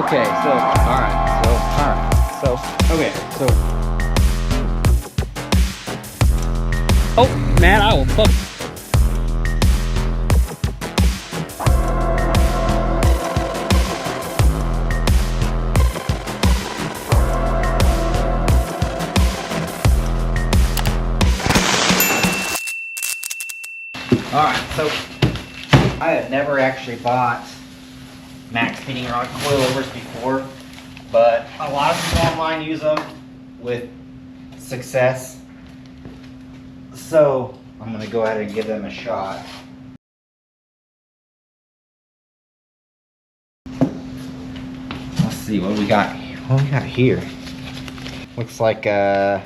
Okay, so, oh, man, I will fuck. Alright, so I have never actually bought Maxspeedingrod coilovers before, but a lot of people online use them with success. So I'm going to go ahead and give them a shot. Let's see what we got. What we got here? Looks like oh,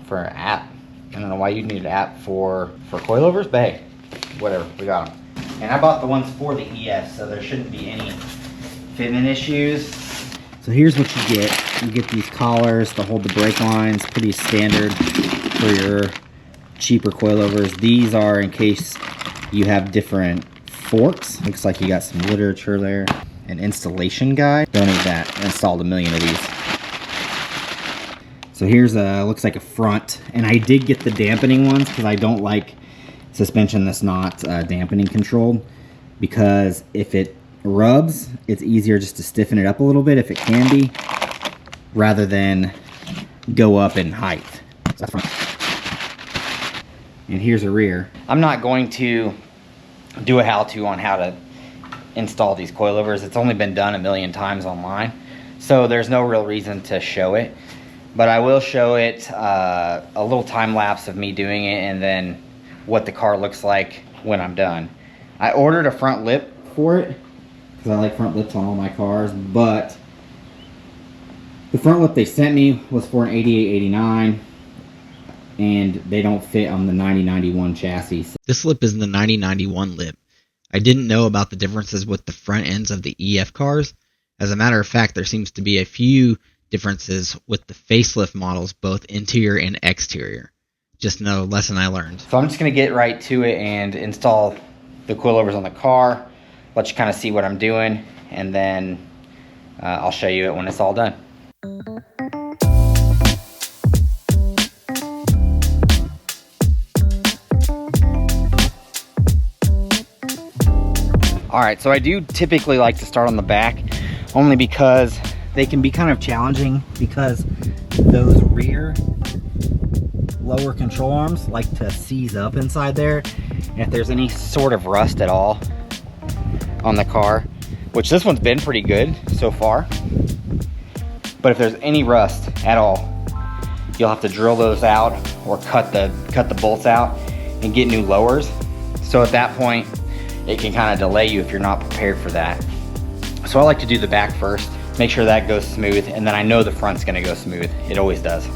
for an app. I don't know why you'd need an app for coilovers, but hey, whatever, we got them. And I bought the ones for the ES, so there shouldn't be any fitment issues. So here's what you get. You get these collars to hold the brake lines, pretty standard for your cheaper coilovers. These are in case you have different forks. Looks like you got some literature there. An installation guide. Don't need that. I installed a million of these. So here's looks like a front, and I did get the dampening ones because I don't like suspension that's not dampening controlled, because if it rubs, it's easier just to stiffen it up a little bit if it can be, rather than go up in height. So that's front. And here's a rear. I'm not going to do a how-to on how to install these coilovers. It's only been done a million times online, so there's no real reason to show it. But I will show it a little time lapse of me doing it, and then what the car looks like when I'm done. I ordered a front lip for it because I like front lips on all my cars, but the front lip they sent me was for an 88-89, and they don't fit on the 90-91 chassis. This lip is the 90-91 lip. I didn't know about the differences with the front ends of the EF cars. As a matter of fact, there seems to be a few differences with the facelift models, both interior and exterior. Just no lesson I learned. So I'm just going to get right to it and install the coilovers on the car, let you kind of see what I'm doing, and then I'll show you it when it's all done. Alright, so I do typically like to start on the back, only because they can be kind of challenging, because those rear lower control arms like to seize up inside there. And if there's any sort of rust at all on the car, which this one's been pretty good so far, but if there's any rust at all, you'll have to drill those out or cut the bolts out and get new lowers. So at that point, it can kind of delay you if you're not prepared for that. So I like to do the back first, make sure that goes smooth, and then I know the front's gonna go smooth. It always does.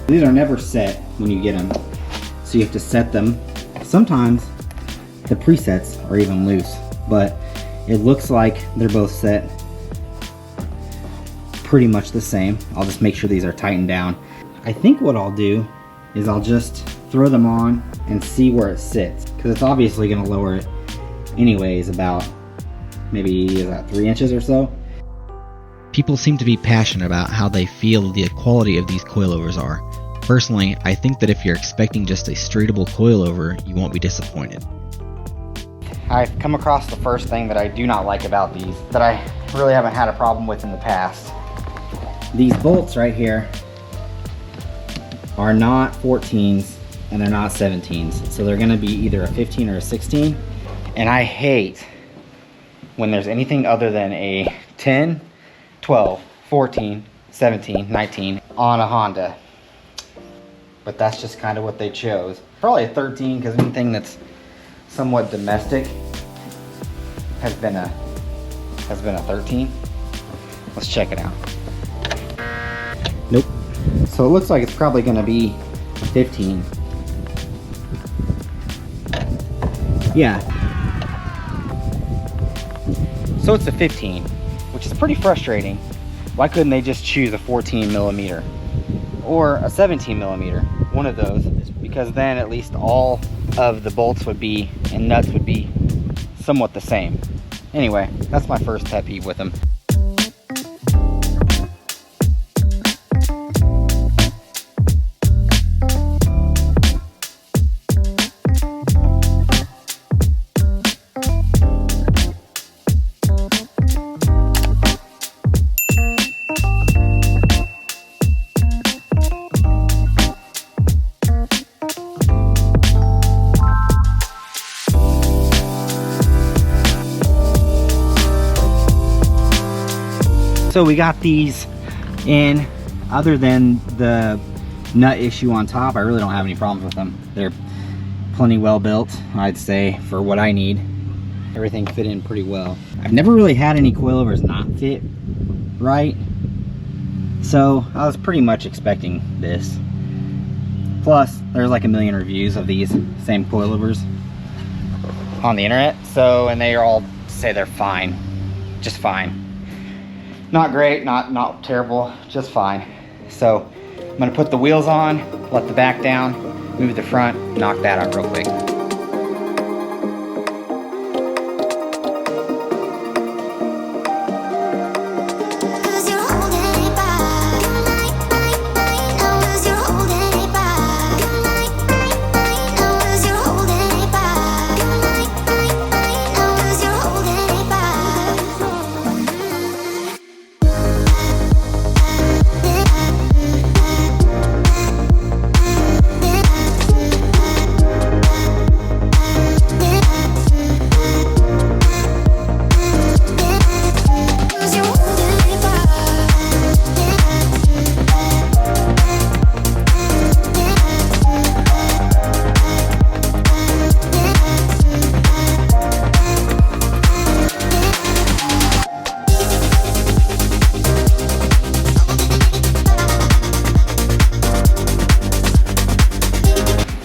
These are never set when you get them, so you have to set them. Sometimes the presets are even loose, but it looks like they're both set pretty much the same. I'll just make sure these are tightened down. I think what I'll do is I'll just throw them on and see where it sits, because it's obviously going to lower it anyways, about maybe about 3 inches or so. People seem to be passionate about how they feel the quality of these coilovers are. Personally, I think that if you're expecting just a straightable coilover, you won't be disappointed. I've come across the first thing that I do not like about these, that I really haven't had a problem with in the past. These bolts right here are not 14s and they're not 17s, so they're going to be either a 15 or a 16. And I hate when there's anything other than a 10, 12, 14, 17, 19 on a Honda. But that's just kind of what they chose. Probably a 13, because anything that's somewhat domestic has been a 13. Let's check it out. Nope. So it looks like it's probably gonna be 15. Yeah. So it's a 15, which is pretty frustrating. Why couldn't they just choose a 14 millimeter or a 17 millimeter? One of those, because then at least all of the bolts would be and nuts would be somewhat the same. Anyway, that's my first pet peeve with them. So we got these in. Other than the nut issue on top, I really don't have any problems with them. They're plenty well built, I'd say, for what I need. Everything fit in pretty well. I've never really had any coilovers not fit right, so I was pretty much expecting this. Plus, there's like a million reviews of these same coilovers on the internet, so, and they all say they're fine, just fine. Not great, not terrible, just fine. So I'm gonna put the wheels on, let the back down, move the front, knock that out real quick.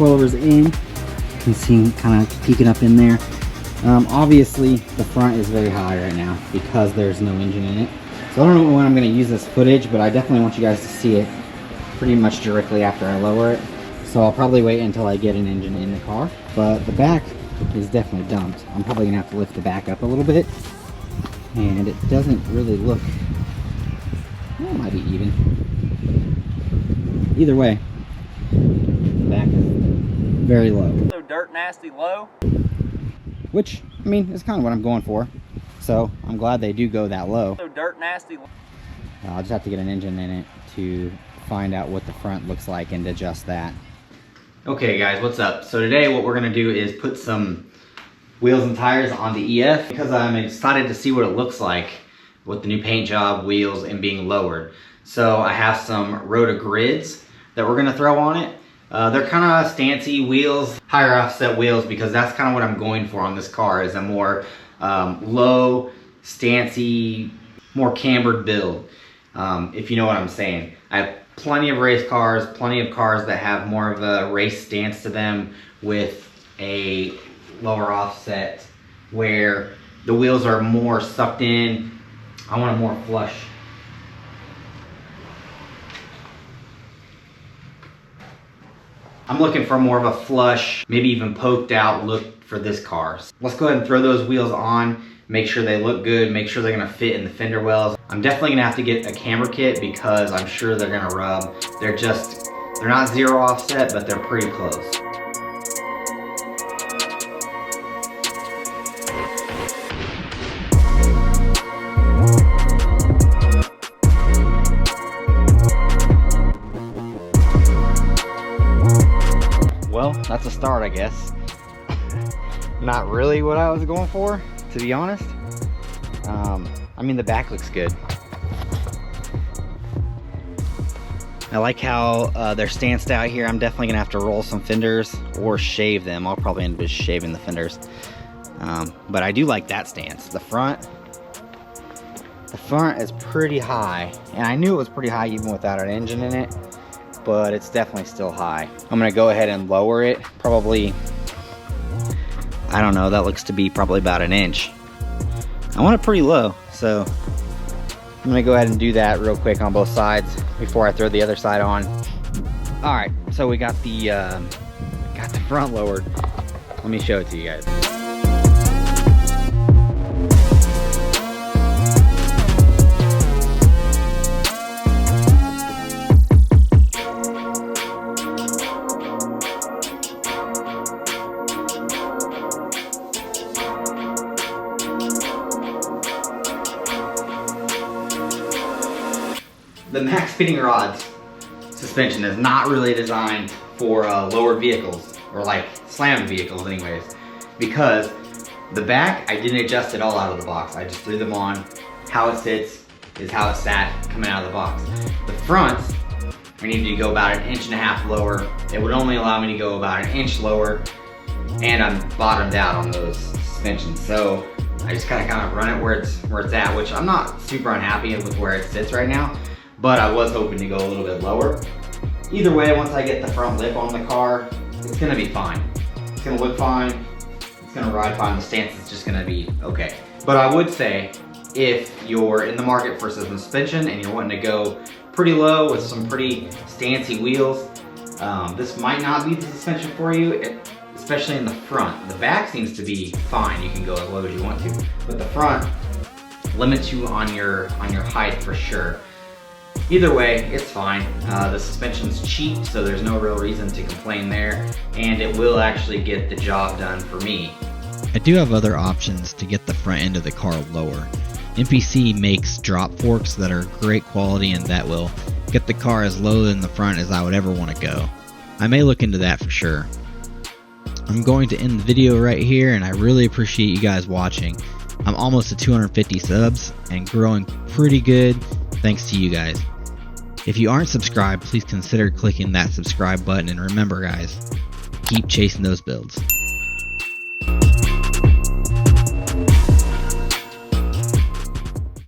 Coilovers in, you can see kind of peeking up in there. Obviously the front is very high right now because there's no engine in it. So I don't know when I'm going to use this footage, but I definitely want you guys to see it pretty much directly after I lower it. So I'll probably wait until I get an engine in the car. But the back is definitely dumped. I'm probably going to have to lift the back up a little bit. And it doesn't really look, well, it might be even. Either way, the back is very low. So dirt nasty low. Which, I mean, is kind of what I'm going for. So I'm glad they do go that low. So dirt nasty low. I'll just have to get an engine in it to find out what the front looks like and adjust that. Okay guys, what's up? So today what we're gonna do is put some wheels and tires on the EF because I'm excited to see what it looks like with the new paint job, wheels, and being lowered. So I have some Rota grids that we're gonna throw on it. They're kind of stancy wheels, higher offset wheels, because that's kind of what I'm going for on this car, is a more low, stancy, more cambered build, if you know what I'm saying. I have plenty of race cars, plenty of cars that have more of a race stance to them with a lower offset where the wheels are more sucked in. I want a more flush. I'm looking for more of a flush, maybe even poked out look for this car. Let's go ahead and throw those wheels on, make sure they look good, make sure they're gonna fit in the fender wells. I'm definitely gonna have to get a camber kit because I'm sure they're gonna rub. They're not zero offset, but they're pretty close. Well, that's a start, I guess. not really what I was going for, to be honest. I mean, the back looks good. I like how they're stanced out here. I'm definitely gonna have to roll some fenders or shave them. I'll probably end up just shaving the fenders. But I do like that stance. The front is pretty high. And I knew it was pretty high even without an engine in it, but it's definitely still high. I'm gonna go ahead and lower it. Probably, I don't know, that looks to be probably about an inch. I want it pretty low, so I'm gonna go ahead and do that real quick on both sides before I throw the other side on. All right, so we got the front lowered. Let me show it to you guys. The Maxspeedingrods suspension is not really designed for lowered vehicles, or like slammed vehicles anyways, because the back, I didn't adjust it all out of the box. I just threw them on. How it sits is how it sat coming out of the box. The front, I needed to go about 1.5 inches lower. It would only allow me to go about 1 inch lower, and I'm bottomed out on those suspensions. So I just gotta kind of run it where it's at, which I'm not super unhappy with where it sits right now. But I was hoping to go a little bit lower. Either way, once I get the front lip on the car, it's gonna be fine. It's gonna look fine, it's gonna ride fine, the stance is just gonna be okay. But I would say, if you're in the market for some suspension and you're wanting to go pretty low with some pretty stancy wheels, this might not be the suspension for you, especially in the front. The back seems to be fine, you can go as low as you want to, but the front limits you on your height for sure. Either way, it's fine. The suspension's cheap, so there's no real reason to complain there, and it will actually get the job done for me. I do have other options to get the front end of the car lower. MPC makes drop forks that are great quality and that will get the car as low in the front as I would ever want to go. I may look into that for sure. I'm going to end the video right here, and I really appreciate you guys watching. I'm almost at 250 subs and growing pretty good thanks to you guys. If you aren't subscribed, please consider clicking that subscribe button, and remember guys, keep chasing those builds.